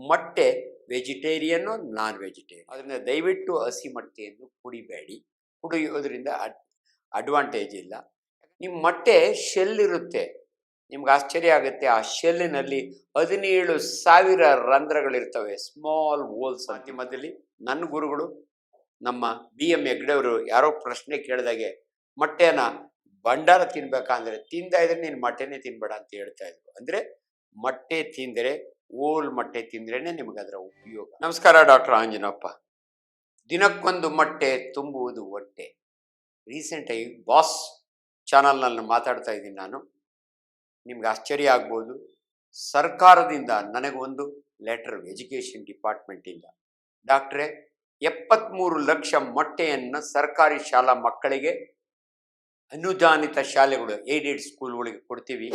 ಮೊಟ್ಟೆ vegetarian non vegetarian. ಅದರಿಂದ ದಯವಿಟ್ಟು ಹಸಿ ಮೊಟ್ಟೆಯನ್ನು ಕುಡಿಬೇಡಿ. ಕುಡಿಯೋದ್ರಿಂದ ಅಡ್ವಾಂಟೇಜ್ ಇಲ್ಲ. ನಿಮ್ಮ ಮೊಟ್ಟೆ ಶೆಲ್ ಇರುತ್ತೆ, ನಿಮ್ಗೆ ಆಶ್ಚರ್ಯ ಆಗುತ್ತೆ. ಆ ಶೆಲ್ಲಿನಲ್ಲಿ 17,000 ರಂಧ್ರಗಳಿರ್ತವೆ, ಸ್ಮಾಲ್ ಹೋಲ್ಸ್. ಮಾಧ್ಯಮದಲ್ಲಿ ನನ್ನ ಗುರುಗಳು ನಮ್ಮ BM ಹೆಗ್ಡೆಯವರು ಯಾರೋ ಪ್ರಶ್ನೆ ಕೇಳಿದಾಗೆ ಮೊಟ್ಟೆನ ಭಂಡಾರ ತಿನ್ಬೇಕಾ ಅಂದರೆ, ತಿಂತಾ ಇದ್ರೆ ನೀನು ಮೊಟ್ಟೆನೇ ತಿನ್ಬೇಡ ಅಂತ ಹೇಳ್ತಾ ಇದ್ರು. ಅಂದರೆ ಮೊಟ್ಟೆ ತಿಂದರೆ, ಓಲ್ ಮೊಟ್ಟೆ ತಿಂದ್ರೇನೆ ನಿಮ್ಗೆ ಅದರ ಉಪಯೋಗ. ನಮಸ್ಕಾರ, ಡಾಕ್ಟರ್ ಆಂಜನಪ್ಪ. ದಿನಕ್ಕೊಂದು ಮೊಟ್ಟೆ ತುಂಬುವುದು ಹೊಟ್ಟೆ. ರೀಸೆಂಟಾಗಿ ಬಾಸ್ ಚಾನಲ್ನಲ್ಲಿ ಮಾತಾಡ್ತಾ ಇದ್ದೀನಿ ನಾನು. ನಿಮ್ಗೆ ಆಶ್ಚರ್ಯ ಆಗ್ಬೋದು. ಸರ್ಕಾರದಿಂದ ನನಗೊಂದು ಲೆಟರ್, ಎಜುಕೇಷನ್ ಡಿಪಾರ್ಟ್ಮೆಂಟಿಂದ, ಡಾಕ್ಟ್ರೇ 73 ಲಕ್ಷ ಮೊಟ್ಟೆಯನ್ನು ಸರ್ಕಾರಿ ಶಾಲಾ ಮಕ್ಕಳಿಗೆ, ಅನುದಾನಿತ ಶಾಲೆಗಳು, ಏಡೆಡ್ ಸ್ಕೂಲ್ಗಳಿಗೆ ಕೊಡ್ತೀವಿ.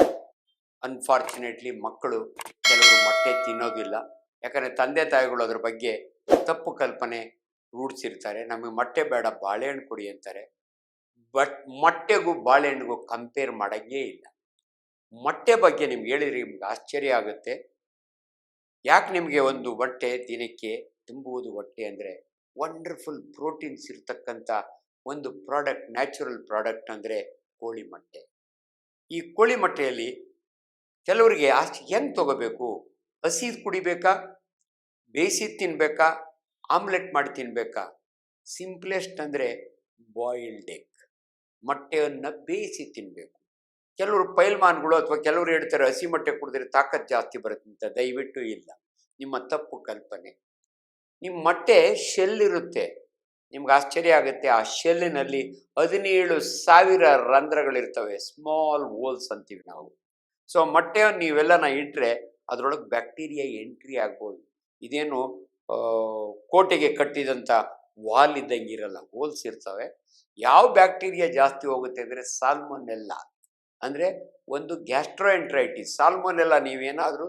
ಅನ್ಫಾರ್ಚುನೇಟ್ಲಿ ಮಕ್ಕಳು ಕೆಲವರು ಮೊಟ್ಟೆ ತಿನ್ನೋದಿಲ್ಲ. ಯಾಕಂದರೆ ತಂದೆ ತಾಯಿಗಳು ಅದ್ರ ಬಗ್ಗೆ ತಪ್ಪು ಕಲ್ಪನೆ ರೂಢಿಸಿರ್ತಾರೆ. ನಮಗೆ ಮೊಟ್ಟೆ ಬೇಡ, ಬಾಳೆಹಣ್ಣು ಕೊಡಿ ಅಂತಾರೆ. ಬಟ್ ಮೊಟ್ಟೆಗೂ ಬಾಳೆಹಣ್ಣಿಗೂ ಕಂಪೇರ್ ಮಾಡೋಂಗೇ ಇಲ್ಲ. ಮೊಟ್ಟೆ ಬಗ್ಗೆ ನಿಮ್ಗೆ ಹೇಳಿದ್ರೆ ನಿಮ್ಗೆ ಆಶ್ಚರ್ಯ ಆಗುತ್ತೆ. ಯಾಕೆ ನಿಮಗೆ ಒಂದು ಮೊಟ್ಟೆ ದಿನಕ್ಕೆ ತುಂಬುವುದು ಹೊಟ್ಟೆ ಅಂದರೆ, ವಂಡರ್ಫುಲ್ ಪ್ರೋಟೀನ್ಸ್ ಇರ್ತಕ್ಕಂಥ ಒಂದು ಪ್ರಾಡಕ್ಟ್, ನ್ಯಾಚುರಲ್ ಪ್ರಾಡಕ್ಟ್ ಅಂದರೆ ಕೋಳಿ ಮೊಟ್ಟೆ. ಈ ಕೋಳಿ ಮೊಟ್ಟೆಯಲ್ಲಿ ಕೆಲವರಿಗೆ ಹೆಂಗೆ ತೊಗೋಬೇಕು? ಹಸಿದು ಕುಡಿಬೇಕಾ, ಬೇಯಿಸಿದ್ದು ತಿನ್ನಬೇಕಾ, ಆಮ್ಲೆಟ್ ಮಾಡಿ ತಿನ್ನಬೇಕಾ? ಸಿಂಪ್ಲೆಸ್ಟ್ ಅಂದರೆ ಬಾಯಿಲ್ಡ್ ಎಗ್. ಮೊಟ್ಟೆಯನ್ನು ಬೇಯಿಸಿ ತಿನ್ನಬೇಕು. ಕೆಲವರು ಪೈಲ್ಮಾನ್ಗಳು ಅಥವಾ ಕೆಲವರು ಹೇಳ್ತಾರೆ ಹಸಿ ಮೊಟ್ಟೆ ಕುಡಿದ್ರೆ ತಾಕತ್ತು ಜಾಸ್ತಿ ಬರುತ್ತೆ ಅಂತ. ದಯವಿಟ್ಟು ಇಲ್ಲ, ನಿಮ್ಮ ತಪ್ಪು ಕಲ್ಪನೆ. ನಿಮ್ಮ ಮೊಟ್ಟೆ ಶೆಲ್ ಇರುತ್ತೆ, ನಿಮ್ಗೆ ಆಶ್ಚರ್ಯ ಆಗುತ್ತೆ. ಆ ಶೆಲ್ಲಿನಲ್ಲಿ 17,000 ರಂಧ್ರಗಳಿರ್ತವೆ, ಸ್ಮಾಲ್ ಹೋಲ್ಸ್ ಅಂತೀವಿ ನಾವು. ಸೊ ಮೊಟ್ಟೆಯನ್ನು ನೀವೆಲ್ಲನ ಇಟ್ಟರೆ ಅದರೊಳಗೆ ಬ್ಯಾಕ್ಟೀರಿಯಾ ಎಂಟ್ರಿ ಆಗ್ಬೋದು. ಇದೇನು ಕೋಟೆಗೆ ಕಟ್ಟಿದಂಥ ವಾಲ್ ಇದ್ದಂಗೆ ಇರಲ್ಲ, ಹೋಲ್ಸ್ ಇರ್ತವೆ. ಯಾವ ಬ್ಯಾಕ್ಟೀರಿಯಾ ಜಾಸ್ತಿ ಹೋಗುತ್ತೆ ಅಂದರೆ ಸಾಲ್ಮೊನೆಲ್ಲಾ, ಅಂದರೆ ಒಂದು ಗ್ಯಾಸ್ಟ್ರೋಎಂಟ್ರೈಟಿಸ್. ಸಾಲ್ಮೊನೆಲ್ಲಾ ನೀವೇನಾದರೂ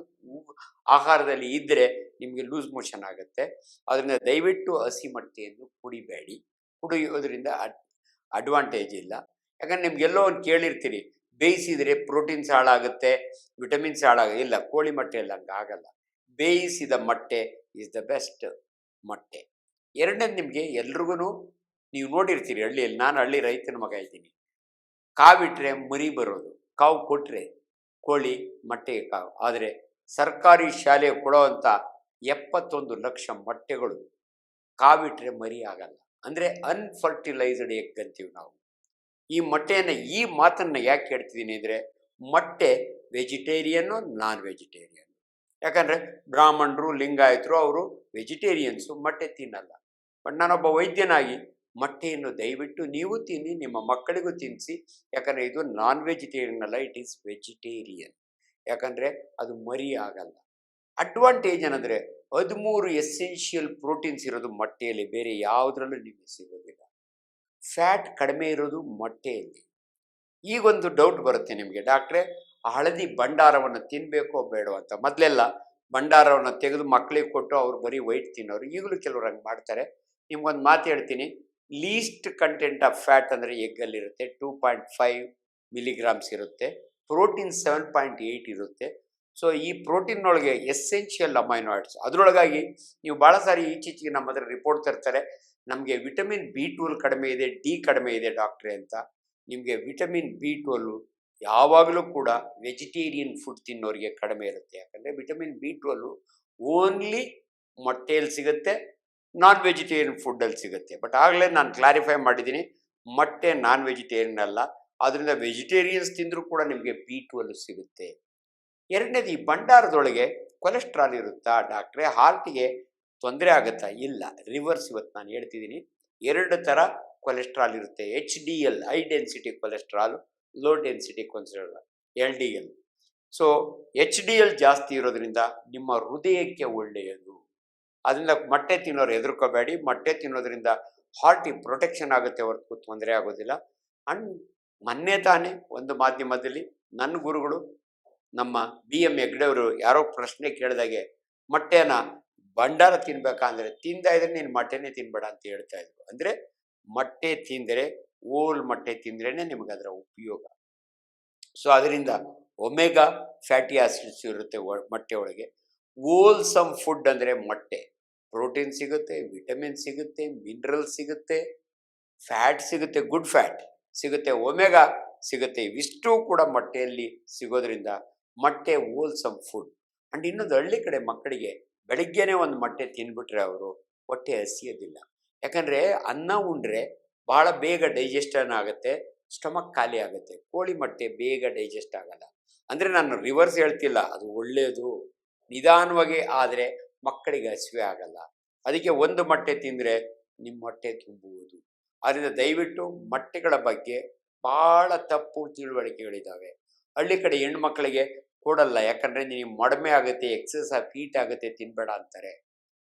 ಆಹಾರದಲ್ಲಿ ಇದ್ದರೆ ನಿಮಗೆ ಲೂಸ್ ಮೋಷನ್ ಆಗುತ್ತೆ. ಅದರಿಂದ ದಯವಿಟ್ಟು ಹಸಿ ಮೊಟ್ಟೆಯನ್ನು ಕುಡಿಬೇಡಿ. ಕುಡಿಯೋದ್ರಿಂದ ಅಡ್ವಾಂಟೇಜ್ ಇಲ್ಲ. ಯಾಕಂದ್ರೆ ನಿಮ್ಗೆಲ್ಲೋ ಒಂದು ಕೇಳಿರ್ತೀರಿ, ಬೇಯಿಸಿದರೆ ಪ್ರೋಟೀನ್ಸ್ ಹಾಳಾಗುತ್ತೆ, ವಿಟಮಿನ್ಸ್ ಇಲ್ಲ. ಕೋಳಿ ಮೊಟ್ಟೆಯಲ್ಲಿ ಹಂಗೆ ಆಗಲ್ಲ. ಬೇಯಿಸಿದ ಮೊಟ್ಟೆ ಈಸ್ ದ ಬೆಸ್ಟ್ ಮೊಟ್ಟೆ. ಎರಡನೇದು, ನಿಮಗೆ ಎಲ್ರಿಗೂ ನೀವು ನೋಡಿರ್ತೀರಿ ಹಳ್ಳಿಯಲ್ಲಿ. ನಾನು ಹಳ್ಳಿ ರೈತನ ಮಗ ಇದ್ದೀನಿ. ಕಾವಿಟ್ರೆ ಮರಿ ಬರೋದು, ಕಾವು ಕೊಟ್ಟರೆ ಕೋಳಿ ಮೊಟ್ಟೆಗೆ ಕಾವು. ಆದರೆ ಸರ್ಕಾರಿ ಶಾಲೆ ಕೊಡೋವಂಥ 71 ಲಕ್ಷ ಮೊಟ್ಟೆಗಳು ಕಾವಿಟ್ರೆ ಮರಿ ಆಗಲ್ಲ. ಅಂದರೆ ಅನ್ಫರ್ಟಿಲೈಸ್ಡ್ ಎಗ್ ಅಂತೀವಿ ನಾವು. ಈ ಮೊಟ್ಟೆಯನ್ನು, ಈ ಮಾತನ್ನು ಯಾಕೆ ಹೇಳ್ತಿದ್ದೀನಿ ಅಂದರೆ, ಮೊಟ್ಟೆ ವೆಜಿಟೇರಿಯನ್ನು ನಾನ್ ವೆಜಿಟೇರಿಯನ್. ಯಾಕಂದರೆ ಬ್ರಾಹ್ಮಣರು, ಲಿಂಗಾಯತರು ಅವರು ವೆಜಿಟೇರಿಯನ್ಸು, ಮೊಟ್ಟೆ ತಿನ್ನಲ್ಲ. ಬಟ್ ನಾನೊಬ್ಬ ವೈದ್ಯನಾಗಿ ಮೊಟ್ಟೆಯನ್ನು ದಯವಿಟ್ಟು ನೀವು ತಿನ್ನಿ, ನಿಮ್ಮ ಮಕ್ಕಳಿಗೂ ತಿನ್ನಿಸಿ. ಯಾಕಂದರೆ ಇದು ನಾನ್ ವೆಜಿಟೇರಿಯನ್ ಅಲ್ಲ, ಇಟ್ ಈಸ್ ವೆಜಿಟೇರಿಯನ್. ಯಾಕಂದರೆ ಅದು ಮರಿ ಆಗಲ್ಲ. ಅಡ್ವಾಂಟೇಜ್ ಏನಂದರೆ 13 ಎಸೆನ್ಷಿಯಲ್ ಪ್ರೋಟೀನ್ಸ್ ಇರೋದು ಮೊಟ್ಟೆಯಲ್ಲಿ, ಬೇರೆ ಯಾವುದರಲ್ಲೂ ನಿಮಗೆ ಸಿಗೋದಿಲ್ಲ. ಫ್ಯಾಟ್ ಕಡಿಮೆ ಇರೋದು ಮೊಟ್ಟೆಯಲ್ಲಿ. ಈಗೊಂದು ಡೌಟ್ ಬರುತ್ತೆ ನಿಮಗೆ, ಡಾಕ್ಟ್ರೇ ಹಳದಿ ಭಂಡಾರವನ್ನು ತಿನ್ನಬೇಕೋ ಬೇಡೋ ಅಂತ. ಮೊದಲೆಲ್ಲ ಭಂಡಾರವನ್ನು ತೆಗೆದು ಮಕ್ಕಳಿಗೆ ಕೊಟ್ಟು ಅವ್ರು ಬರೀ ವೈಟ್ ತಿನ್ನೋರು. ಈಗಲೂ ಕೆಲವ್ರು ಹಂಗೆ ಮಾಡ್ತಾರೆ. ನಿಮ್ಗೊಂದು ಮಾತು ಹೇಳ್ತೀನಿ, ಲೀಸ್ಟ್ ಕಂಟೆಂಟ್ ಆಫ್ ಫ್ಯಾಟ್ ಅಂದರೆ ಎಗ್ಗಲ್ಲಿರುತ್ತೆ. 2.5 ಮಿಲಿಗ್ರಾಮ್ಸ್ ಇರುತ್ತೆ. ಪ್ರೋಟೀನ್ 7.8 ಇರುತ್ತೆ. ಸೊ ಈ ಪ್ರೋಟೀನ್ನೊಳಗೆ ಎಸೆನ್ಷಿಯಲ್ ಅಮೈನೋ ಆಸಿಡ್ಸ್ ಅದರೊಳಗಾಗಿ ನೀವು ಭಾಳ ಸಾರಿ ಈಚೀಚೆಗೆ ನಮ್ಮ ಹತ್ರ ರಿಪೋರ್ಟ್ ತರ್ತಾರೆ, ನಮಗೆ ವಿಟಮಿನ್ B12 ಕಡಿಮೆ ಇದೆ, ಡಿ ಕಡಿಮೆ ಇದೆ ಡಾಕ್ಟ್ರೇ ಅಂತ. ನಿಮಗೆ ವಿಟಮಿನ್ B12 ಯಾವಾಗಲೂ ಕೂಡ ವೆಜಿಟೇರಿಯನ್ ಫುಡ್ ತಿನ್ನೋರಿಗೆ ಕಡಿಮೆ ಇರುತ್ತೆ. ಯಾಕಂದರೆ ವಿಟಮಿನ್ B12 ಓನ್ಲಿ ಮೊಟ್ಟೆಯಲ್ಲಿ ಸಿಗುತ್ತೆ, ನಾನ್ ವೆಜಿಟೇರಿಯನ್ ಫುಡ್ಡಲ್ಲಿ ಸಿಗುತ್ತೆ. ಬಟ್ ಆಗಲೇ ನಾನು ಕ್ಲಾರಿಫೈ ಮಾಡಿದ್ದೀನಿ, ಮೊಟ್ಟೆ ನಾನ್ ವೆಜಿಟೇರಿಯನ್ ಅಲ್ಲ. ಆದ್ದರಿಂದ ವೆಜಿಟೇರಿಯನ್ಸ್ ತಿಂದರೂ ಕೂಡ ನಿಮಗೆ B12 ಸಿಗುತ್ತೆ. ಎರಡನೇದು, ಈ ಭಂಡಾರದೊಳಗೆ ಕೊಲೆಸ್ಟ್ರಾಲ್ ಇರುತ್ತಾ ಡಾಕ್ಟ್ರೇ? ಹಾರ್ಟಿಗೆ ತೊಂದರೆ ಆಗುತ್ತಾ? ಇಲ್ಲ, ರಿವರ್ಸ್. ಇವತ್ತು ನಾನು ಹೇಳ್ತಿದ್ದೀನಿ, 2 ಥರ ಕೊಲೆಸ್ಟ್ರಾಲ್ ಇರುತ್ತೆ. HDL, high density cholesterol, low density cholesterol, LDL. So HDL ಜಾಸ್ತಿ ಇರೋದ್ರಿಂದ ನಿಮ್ಮ ಹೃದಯಕ್ಕೆ ಒಳ್ಳೆಯದು. ಅದರಿಂದ ಮೊಟ್ಟೆ ತಿನ್ನೋರು ಹೆದರ್ಕೋಬೇಡಿ. ಮೊಟ್ಟೆ ತಿನ್ನೋದ್ರಿಂದ ಹಾರ್ಟಿಗೆ ಪ್ರೊಟೆಕ್ಷನ್ ಆಗುತ್ತೆ ಹೊರತು ತೊಂದರೆ ಆಗೋದಿಲ್ಲ. ಅಂಡ್ ಮೊನ್ನೆ ತಾನೇ ಒಂದು ಮಾಧ್ಯಮದಲ್ಲಿ ನನ್ನ ಗುರುಗಳು ನಮ್ಮ BM ಹೆಗ್ಡೆಯವರು ಯಾರೋ ಪ್ರಶ್ನೆ ಕೇಳಿದಾಗೆ ಮೊಟ್ಟೆನ ಭಂಡಾರ ತಿನ್ಬೇಕಾ ಅಂದರೆ, ತಿಂತಾ ಇದ್ರೆ ನೀನು ಮೊಟ್ಟೆನೇ ತಿನ್ಬೇಡ ಅಂತ ಹೇಳ್ತಾ ಇದ್ರು. ಅಂದರೆ ಮೊಟ್ಟೆ ತಿಂದರೆ, ಓಲ್ ಮೊಟ್ಟೆ ತಿಂದ್ರೇ ನಿಮಗೆ ಅದರ ಉಪಯೋಗ. ಸೊ ಅದರಿಂದ ಒಮೆಗಾ ಫ್ಯಾಟಿ ಆಸಿಡ್ಸ್ ಇರುತ್ತೆ ಮೊಟ್ಟೆ ಒಳಗೆ. ಹೋಲ್ಸಮ್ ಫುಡ್ ಅಂದರೆ ಮೊಟ್ಟೆ. ಪ್ರೋಟೀನ್ ಸಿಗುತ್ತೆ, ವಿಟಮಿನ್ ಸಿಗುತ್ತೆ, ಮಿನರಲ್ ಸಿಗುತ್ತೆ, ಫ್ಯಾಟ್ ಸಿಗುತ್ತೆ, ಗುಡ್ ಫ್ಯಾಟ್ ಸಿಗುತ್ತೆ, ಒಮೆಗಾ ಸಿಗುತ್ತೆ. ಇವಿಷ್ಟು ಕೂಡ ಮೊಟ್ಟೆಯಲ್ಲಿ ಸಿಗೋದ್ರಿಂದ ಮೊಟ್ಟೆ ಹೋಲ್ಸಮ್ ಫುಡ್. ಆ್ಯಂಡ್ ಇನ್ನೊಂದು ಹಳ್ಳಿ ಕಡೆ ಮಕ್ಕಳಿಗೆ ಬೆಳಿಗ್ಗೆನೇ ಒಂದು ಮೊಟ್ಟೆ ತಿಂದ್ಬಿಟ್ರೆ ಅವರು ಹೊಟ್ಟೆ ಹಸಿಯೋದಿಲ್ಲ. ಯಾಕಂದರೆ ಅನ್ನ ಉಂಡ್ರೆ ಭಾಳ ಬೇಗ ಡೈಜೆಷನ್ ಆಗುತ್ತೆ, ಸ್ಟಮಕ್ ಖಾಲಿ ಆಗುತ್ತೆ. ಕೋಳಿ ಮೊಟ್ಟೆ ಬೇಗ ಡೈಜೆಸ್ಟ್ ಆಗಲ್ಲ. ಅಂದರೆ ನಾನು ರಿವರ್ಸ್ ಹೇಳ್ತಿಲ್ಲ, ಅದು ಒಳ್ಳೆಯದು, ನಿಧಾನವಾಗಿ ಆದರೆ ಮಕ್ಕಳಿಗೆ ಹಸಿವೆ ಆಗಲ್ಲ. ಅದಕ್ಕೆ ಒಂದು ಮೊಟ್ಟೆ ತಿಂದರೆ ನಿಮ್ಮ ಹೊಟ್ಟೆ ತುಂಬುವುದು. ಆದ್ದರಿಂದ ದಯವಿಟ್ಟು ಮೊಟ್ಟೆಗಳ ಬಗ್ಗೆ ಭಾಳ ತಪ್ಪು ತಿಳುವಳಿಕೆಗಳಿದ್ದಾವೆ. ಹಳ್ಳಿ ಕಡೆ ಹೆಣ್ಮಕ್ಳಿಗೆ ಕೊಡಲ್ಲ, ಯಾಕಂದರೆ ನೀವು ಮಡಮೆ ಆಗುತ್ತೆ, ಎಕ್ಸಸ್ ಹೀಟ್ ಆಗುತ್ತೆ, ತಿನ್ನಬೇಡ ಅಂತಾರೆ.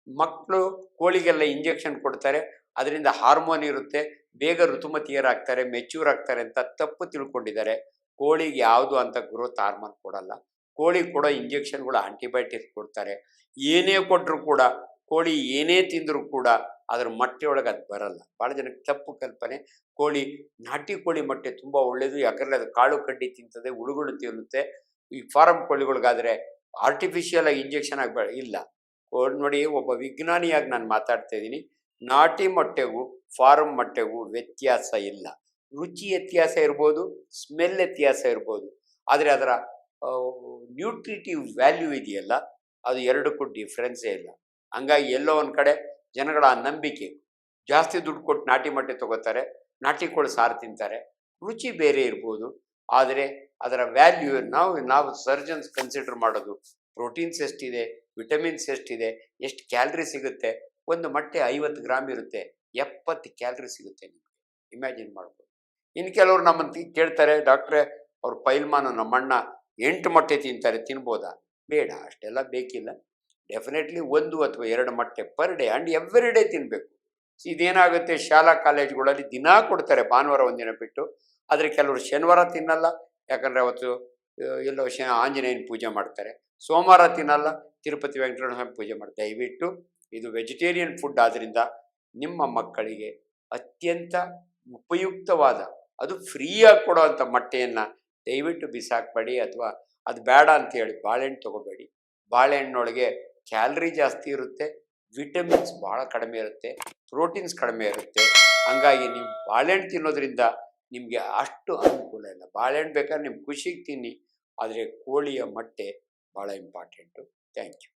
ಮಕ್ಕಳು ಕೋಳಿಗೆಲ್ಲ ಇಂಜೆಕ್ಷನ್ ಕೊಡ್ತಾರೆ, ಅದರಿಂದ ಹಾರ್ಮೋನ್ ಇರುತ್ತೆ, ಬೇಗ ಋತುಮತಿಯರಾಗ್ತಾರೆ, ಮೆಚ್ಯೂರ್ ಆಗ್ತಾರೆ ಅಂತ ತಪ್ಪು ತಿಳ್ಕೊಂಡಿದ್ದಾರೆ. ಕೋಳಿಗೆ ಯಾವುದು ಅಂತ ಗ್ರೋತ್ ಹಾರ್ಮೋನ್ ಕೊಡಲ್ಲ. ಕೋಳಿ ಕೊಡೋ ಇಂಜೆಕ್ಷನ್ಗಳು ಆಂಟಿಬಯೋಟಿಕ್ಸ್ ಕೊಡ್ತಾರೆ. ಏನೇ ಕೊಟ್ಟರು ಕೂಡ, ಕೋಳಿ ಏನೇ ತಿಂದರೂ ಕೂಡ ಅದರ ಮೊಟ್ಟೆ ಒಳಗೆ ಅದು ಬರಲ್ಲ. ಭಾಳ ಜನಕ್ಕೆ ತಪ್ಪು ಕಲ್ಪನೆ. ಕೋಳಿ, ನಾಟಿ ಕೋಳಿ ಮೊಟ್ಟೆ ತುಂಬ ಒಳ್ಳೆಯದು, ಯಾಕಂದರೆ ಅದು ಕಾಳು ಕಡ್ಡಿ ತಿಂತದೆ, ಹುಳುಗಳು ತಿನ್ನುತ್ತೆ. ಈ ಫಾರಮ್ ಕೋಳಿಗಳಿಗಾದರೆ ಆರ್ಟಿಫಿಷಿಯಲ್ ಆಗಿ ಇಂಜೆಕ್ಷನ್ ಆಗಬೇಡ ಇಲ್ಲ. ನೋಡಿ, ಒಬ್ಬ ವಿಜ್ಞಾನಿಯಾಗಿ ನಾನು ಮಾತಾಡ್ತಾ ಇದ್ದೀನಿ. ನಾಟಿ ಮೊಟ್ಟೆಗೂ ಫಾರಮ್ ಮೊಟ್ಟೆಗೂ ವ್ಯತ್ಯಾಸ ಇಲ್ಲ. ರುಚಿ ವ್ಯತ್ಯಾಸ ಇರ್ಬೋದು, ಸ್ಮೆಲ್ ವ್ಯತ್ಯಾಸ ಇರ್ಬೋದು, ಆದರೆ ಅದರ ನ್ಯೂಟ್ರಿಟಿವ್ ವ್ಯಾಲ್ಯೂ ಇದೆಯಲ್ಲ, ಅದು ಎರಡಕ್ಕೂ ಡಿಫ್ರೆನ್ಸೇ ಇಲ್ಲ. ಹಂಗಾಗಿ ಎಲ್ಲೋ ಒಂದು ಕಡೆ ಜನಗಳ ಆ ನಂಬಿಕೆ, ಜಾಸ್ತಿ ದುಡ್ಡು ಕೊಟ್ಟು ನಾಟಿ ಮೊಟ್ಟೆ ತೊಗೋತಾರೆ, ನಾಟಿ ಕೋಳಿ ಸಾರು ತಿಂತಾರೆ. ರುಚಿ ಬೇರೆ ಇರ್ಬೋದು, ಆದರೆ ಅದರ ವ್ಯಾಲ್ಯೂ ನಾವು ಸರ್ಜನ್ಸ್ ಕನ್ಸಿಡರ್ ಮಾಡೋದು ಪ್ರೋಟೀನ್ಸ್ ಎಷ್ಟಿದೆ, ವಿಟಮಿನ್ಸ್ ಎಷ್ಟಿದೆ, ಎಷ್ಟು ಕ್ಯಾಲ್ರಿ ಸಿಗುತ್ತೆ. ಒಂದು ಮೊಟ್ಟೆ 50 ಗ್ರಾಮ್ ಇರುತ್ತೆ, 70 ಕ್ಯಾಲ್ರಿ ಸಿಗುತ್ತೆ ನಿಮಗೆ. ಇಮ್ಯಾಜಿನ್ ಮಾಡ್ಬೋದು. ಇನ್ನು ಕೆಲವರು ನಮ್ಮನ್ನು ಕೇಳ್ತಾರೆ, ಡಾಕ್ಟ್ರೇ ಅವ್ರ ಪೈಲ್ಮಾನ ನಮ್ಮಣ್ಣ 8 ಮೊಟ್ಟೆ ತಿಂತಾರೆ, ತಿನ್ಬೋದಾ? ಬೇಡ, ಅಷ್ಟೆಲ್ಲ ಬೇಕಿಲ್ಲ. ಡೆಫಿನೆಟ್ಲಿ 1 ಅಥವಾ 2 ಮೊಟ್ಟೆ per day and every day ತಿನ್ನಬೇಕು. ಇದೇನಾಗುತ್ತೆ, ಶಾಲಾ ಕಾಲೇಜುಗಳಲ್ಲಿ ದಿನಾ ಕೊಡ್ತಾರೆ, ಭಾನುವಾರ ಒಂದಿನ ಬಿಟ್ಟು. ಆದರೆ ಕೆಲವರು ಶನಿವಾರ ತಿನ್ನಲ್ಲ, ಯಾಕಂದರೆ ಅವತ್ತು ಎಲ್ಲೋ ಆಂಜನೇಯನ ಪೂಜೆ ಮಾಡ್ತಾರೆ. ಸೋಮವಾರ ತಿನ್ನಲ್ಲ, ತಿರುಪತಿ ವೆಂಕಟೇಶ್ವರ ಸ್ವಾಮಿ ಪೂಜೆ ಮಾಡ್ತಾರೆ. ದಯವಿಟ್ಟು ಇದು ವೆಜಿಟೇರಿಯನ್ ಫುಡ್ ಆದ್ದರಿಂದ ನಿಮ್ಮ ಮಕ್ಕಳಿಗೆ ಅತ್ಯಂತ ಉಪಯುಕ್ತವಾದ, ಅದು ಫ್ರೀಯಾಗಿ ಕೊಡೋವಂಥ ಮೊಟ್ಟೆಯನ್ನು ದಯವಿಟ್ಟು ಬಿಸಾಕಬೇಡಿ, ಅಥವಾ ಅದು ಬೇಡ ಅಂತೇಳಿ ಬಾಳೆಹಣ್ಣು ತೊಗೋಬೇಡಿ. ಬಾಳೆಹಣ್ಣೊಳಗೆ ಕ್ಯಾಲ್ರಿ ಜಾಸ್ತಿ ಇರುತ್ತೆ, ವಿಟಮಿನ್ಸ್ ಭಾಳ ಕಡಿಮೆ ಇರುತ್ತೆ, ಪ್ರೋಟೀನ್ಸ್ ಕಡಿಮೆ ಇರುತ್ತೆ. ಹಂಗಾಗಿ ನೀವು ಬಾಳೆಹಣ್ಣು ತಿನ್ನೋದ್ರಿಂದ ನಿಮಗೆ ಅಷ್ಟು ಅನುಕೂಲ ಇಲ್ಲ. ಬಾಳೆಹಣ್ಣು ಬೇಕಾದ್ರೆ ನಿಮ್ಮ ಖುಷಿಗೆ ತಿನ್ನಿ, ಆದರೆ ಕೋಳಿಯ ಮೊಟ್ಟೆ ಭಾಳ ಇಂಪಾರ್ಟೆಂಟು. Thank you.